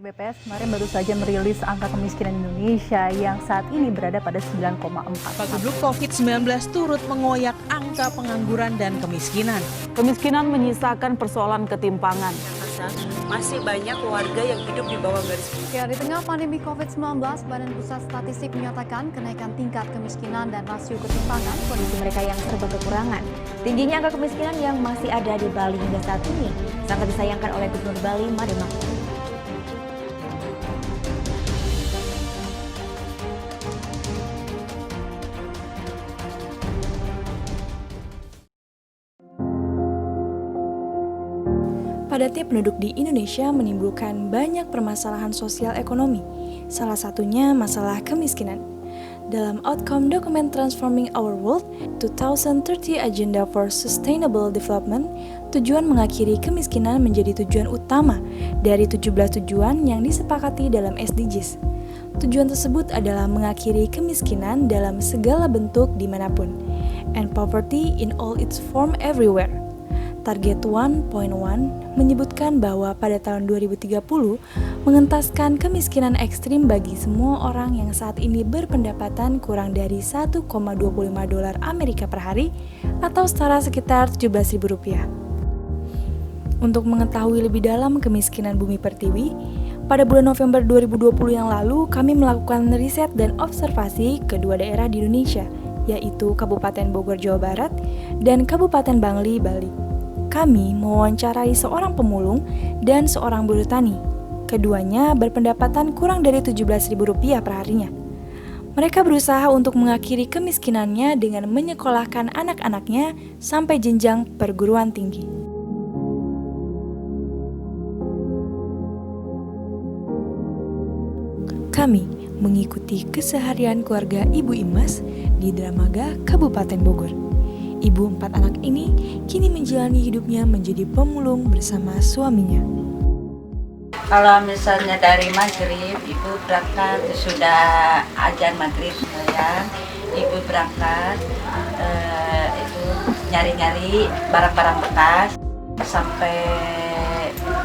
BPS kemarin baru saja merilis angka kemiskinan Indonesia yang saat ini berada pada 9,4. Pagubuk COVID-19 turut mengoyak angka pengangguran dan kemiskinan. Kemiskinan menyisakan persoalan ketimpangan. Masih banyak warga yang hidup di bawah garis kemiskinan. Ya, di tengah pandemi COVID-19, Badan Pusat Statistik menyatakan kenaikan tingkat kemiskinan dan rasio ketimpangan kondisi mereka yang serba kekurangan. Tingginya angka kemiskinan yang masih ada di Bali hingga saat ini sangat disayangkan oleh Gubernur Bali, Made Makhmur. Padatnya penduduk di Indonesia menimbulkan banyak permasalahan sosial ekonomi, salah satunya masalah kemiskinan. Dalam outcome dokumen Transforming Our World 2030 Agenda for Sustainable Development, tujuan mengakhiri kemiskinan menjadi tujuan utama dari 17 tujuan yang disepakati dalam SDGs. Tujuan tersebut adalah mengakhiri kemiskinan dalam segala bentuk dimanapun, and poverty in all its form everywhere. Target 1.1 menyebutkan bahwa pada tahun 2030 mengentaskan kemiskinan ekstrim bagi semua orang yang saat ini berpendapatan kurang dari 1,25 dolar Amerika per hari atau setara sekitar Rp17.000. Untuk mengetahui lebih dalam kemiskinan bumi pertiwi, pada bulan November 2020 yang lalu kami melakukan riset dan observasi kedua daerah di Indonesia, yaitu Kabupaten Bogor, Jawa Barat dan Kabupaten Bangli, Bali. Kami mewawancarai seorang pemulung dan seorang buruh tani. Keduanya berpendapatan kurang dari Rp17.000 per harinya. Mereka berusaha untuk mengakhiri kemiskinannya dengan menyekolahkan anak-anaknya sampai jenjang perguruan tinggi. Kami mengikuti keseharian keluarga Ibu Imas di Dramaga, Kabupaten Bogor. Ibu 4 anak ini kini menjalani hidupnya menjadi pemulung bersama suaminya. Kalau misalnya dari maghrib, ibu berangkat sudah azan maghrib ya, ibu berangkat itu nyari-nyari barang-barang bekas sampai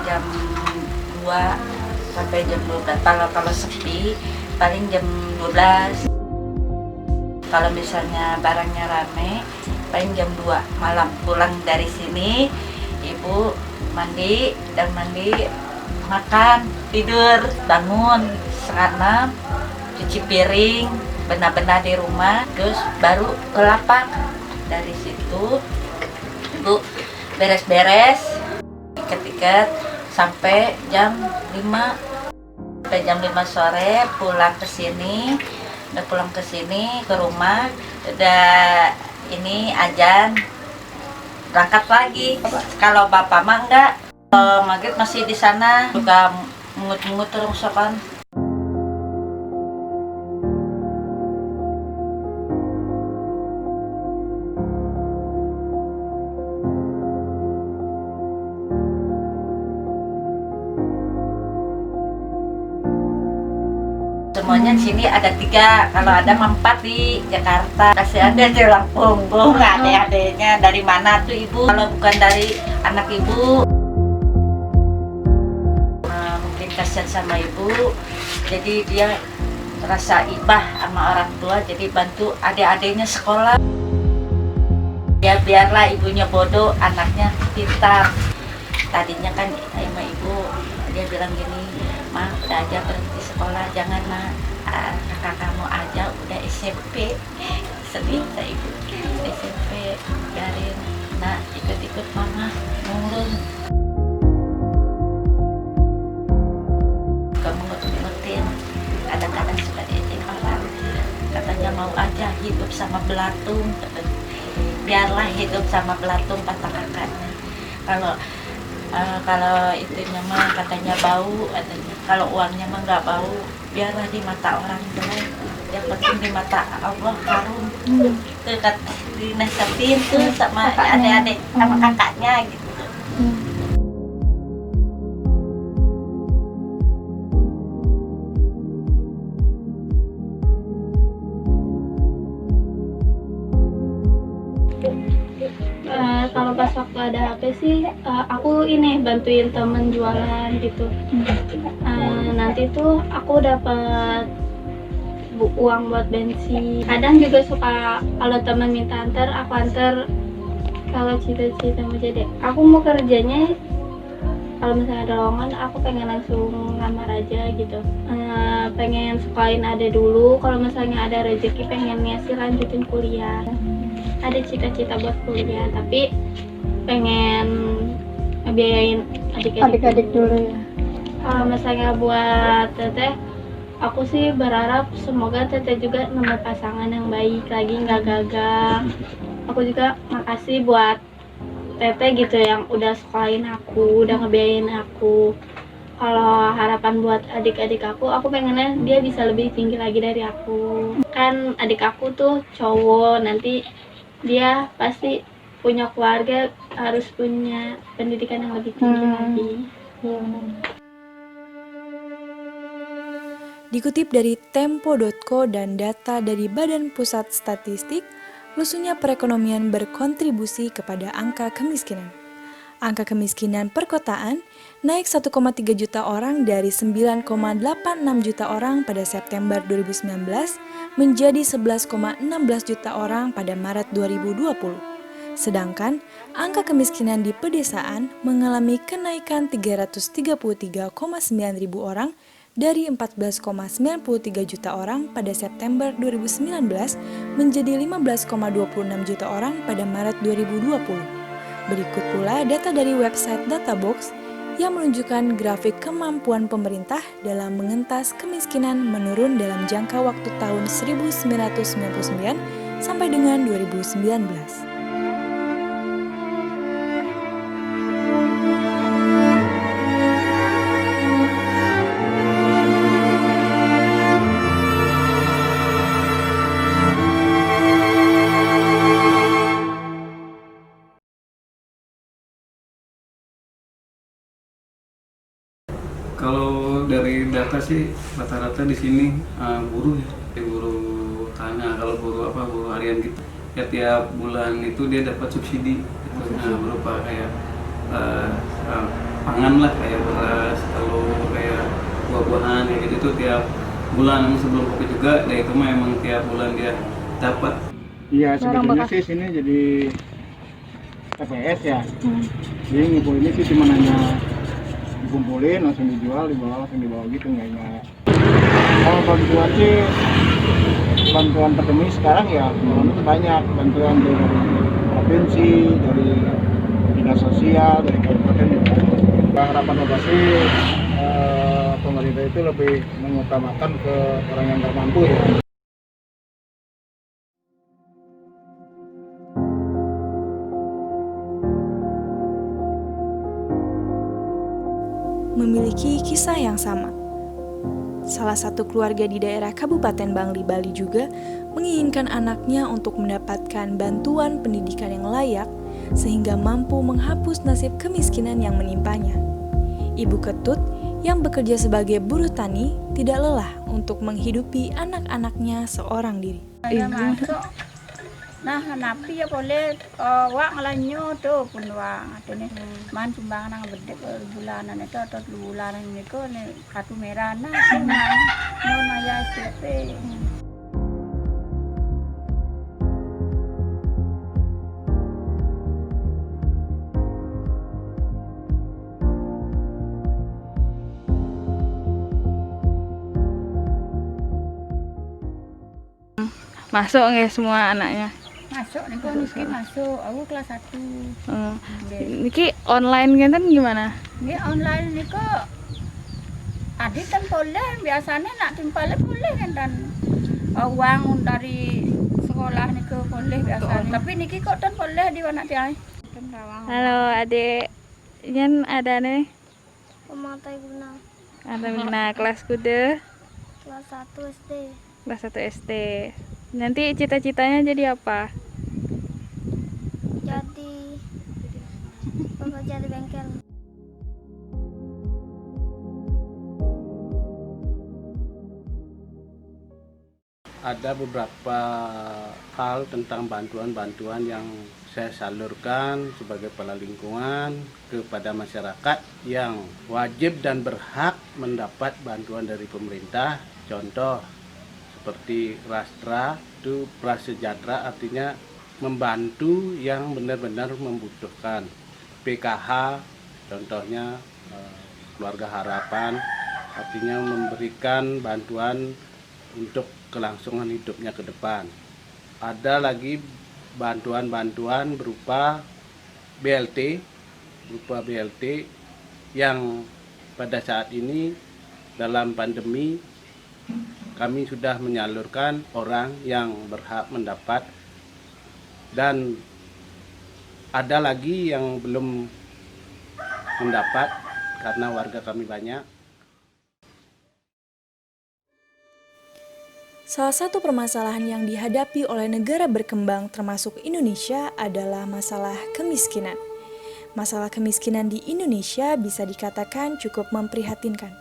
jam 2 sampai jam 12. Kalau sepi paling jam 12. Kalau misalnya barangnya rame paling jam 2 malam pulang dari sini, ibu mandi, makan, tidur, bangun setengah 6, cuci piring, benar-benar di rumah, terus baru ke lapak. Dari situ ibu beres-beres, iket-iket sampai jam 5 sore pulang ke sini. Udah pulang ke sini ke rumah, udah ini azan, berangkat lagi. Kalau bapak mah enggak, maghrib masih di sana, juga mungut-mungut terus kan. Semuanya di sini ada 3, kalau ada 4 di Jakarta. Kasih ada tulang punggung, adek-adeknya dari mana tuh ibu? Kalau bukan dari anak ibu, mungkin kasihan sama ibu, jadi dia rasa ibah sama orang tua, jadi bantu adik-adiknya sekolah. Ya biarlah ibunya bodoh, anaknya pintar. Tadinya kan sama ibu, dia bilang gini, "Ma, udah aja berhenti sekolah, jangan Ma, kakak kamu aja udah SMP." Sedih saya ibu, SMP, biarin, nah ikut-ikut mama ngurung. Kamu ngerti-ngertiin, kadang-kadang suka diejek orang, katanya mau aja hidup sama belatung. Biarlah hidup sama belatung, kata kakaknya. Kalau itunya mah katanya bau, kalau uangnya mah nggak bau, biarlah di mata orang jelek, yang penting di mata Allah harum. Itu kan dinasihatin tuh sama adik-adik sama kakaknya gitu. Kalau pas waktu ada HP sih aku ini bantuin temen jualan gitu. nanti tuh aku dapat uang buat bensin. Kadang juga suka kalau teman minta antar, aku antar. Kalau cita-cita mau jadi, aku mau kerjanya kalau misalnya ada lowongan, aku pengen langsung lamar aja gitu. Pengen sekolahin ada dulu, kalau misalnya ada rezeki pengennya sih lanjutin kuliah. Ada cita-cita buat kuliah, tapi pengen ngebiayain adik-adik dulu ya. Kalau misalnya buat teteh, aku sih berharap semoga teteh juga nemu pasangan yang baik lagi, nggak gagal. Aku juga makasih buat teteh gitu yang udah sekolahin aku, udah ngebiayain aku. Kalau harapan buat adik-adik aku pengennya dia bisa lebih tinggi lagi dari aku. Kan adik aku tuh cowok, nanti dia pasti punya keluarga, harus punya pendidikan yang lebih tinggi lagi. Dikutip dari Tempo.co dan data dari Badan Pusat Statistik, lusunya perekonomian berkontribusi kepada angka kemiskinan. Angka kemiskinan perkotaan naik 1,3 juta orang dari 9,86 juta orang pada September 2019 menjadi 11,16 juta orang pada Maret 2020. Sedangkan angka kemiskinan di pedesaan mengalami kenaikan 333,9 ribu orang dari 14,93 juta orang pada September 2019 menjadi 15,26 juta orang pada Maret 2020. Berikut pula data dari website Databox yang menunjukkan grafik kemampuan pemerintah dalam mengentas kemiskinan menurun dalam jangka waktu tahun 1999 sampai dengan 2019. Kalau dari data sih rata-rata di sini buruh ya, buruh tanah. Kalau buruh harian gitu ya, tiap bulan itu dia dapat subsidi gitu. Berupa kayak pangan lah, kayak beras, telur, kayak buah-buahan ya gitu tuh tiap bulan. Sebelum Covid juga, dan itu mah emang tiap bulan dia dapat. Iya, sebetulnya sih sini jadi TPS ya. Jadi ngumpulinnya sih cuma hanya dikumpulin langsung dijual, dibawa gitu, nggak. Kalau bantuan sih, bantuan terkini sekarang ya itu banyak bantuan dari provinsi, dari dinas sosial, dari kabupaten juga. Harapan Bapak sih pemerintah itu lebih mengutamakan ke orang yang nggak mampu ya. Memiliki kisah yang sama. Salah satu keluarga di daerah Kabupaten Bangli, Bali juga menginginkan anaknya untuk mendapatkan bantuan pendidikan yang layak sehingga mampu menghapus nasib kemiskinan yang menimpanya. Ibu Ketut yang bekerja sebagai buruh tani tidak lelah untuk menghidupi anak-anaknya seorang diri. Saya masuk. Nah, napi ya boleh wak ngelanyo tuh pun wak atene man sumbangan nang bedek bulanan itu atau bulanan niku ne kartu merah nah mau maya SPP. Masuk nggak semua anaknya? Masuk niku miskin masuk, aku kelas 1. Niki online kan gimana? Nggih online niku adik kan boleh, biasanya nak timpale boleh kan uang dari sekolah niku boleh biasanya. Tapi niki kok tan boleh di anak tiai. Halo adik, yen ada nih? Pematai guna. Ada guna kelas kude? Kelas 1 SD. Kelas 1 SD. Nanti cita-citanya jadi apa? Jadi pekerja di bengkel. ada beberapa hal tentang bantuan-bantuan yang saya salurkan sebagai kepala lingkungan kepada masyarakat yang wajib dan berhak mendapat bantuan dari pemerintah. Contoh seperti Rastra itu prasejahtera, artinya membantu yang benar-benar membutuhkan. PKH contohnya Keluarga Harapan, artinya memberikan bantuan untuk kelangsungan hidupnya ke depan. Ada lagi bantuan-bantuan berupa BLT yang pada saat ini dalam pandemi kami sudah menyalurkan orang yang berhak mendapat, dan ada lagi yang belum mendapat karena warga kami banyak. Salah satu permasalahan yang dihadapi oleh negara berkembang termasuk Indonesia adalah masalah kemiskinan. Masalah kemiskinan di Indonesia bisa dikatakan cukup memprihatinkan.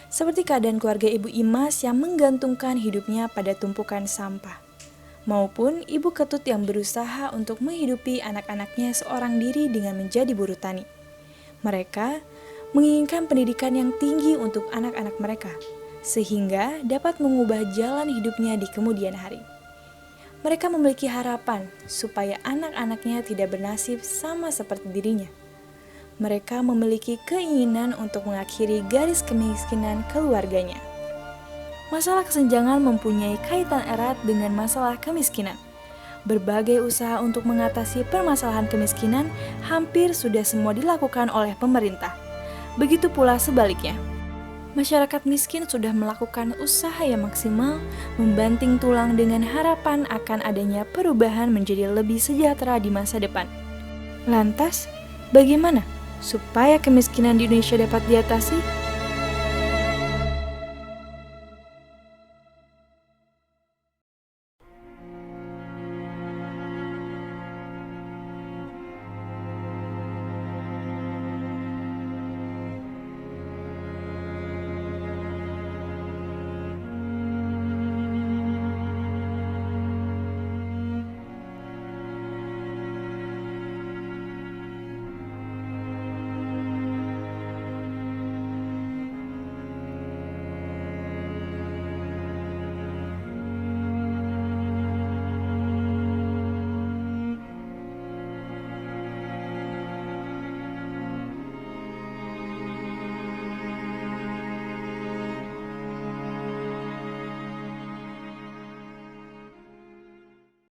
Seperti keadaan keluarga Ibu Imas yang menggantungkan hidupnya pada tumpukan sampah, maupun Ibu Ketut yang berusaha untuk menghidupi anak-anaknya seorang diri dengan menjadi buruh tani. Mereka menginginkan pendidikan yang tinggi untuk anak-anak mereka, sehingga dapat mengubah jalan hidupnya di kemudian hari. Mereka memiliki harapan supaya anak-anaknya tidak bernasib sama seperti dirinya. Mereka memiliki keinginan untuk mengakhiri garis kemiskinan keluarganya. Masalah kesenjangan mempunyai kaitan erat dengan masalah kemiskinan. Berbagai usaha untuk mengatasi permasalahan kemiskinan hampir sudah semua dilakukan oleh pemerintah. Begitu pula sebaliknya. Masyarakat miskin sudah melakukan usaha yang maksimal, membanting tulang dengan harapan akan adanya perubahan menjadi lebih sejahtera di masa depan. Lantas, bagaimana supaya kemiskinan di Indonesia dapat diatasi?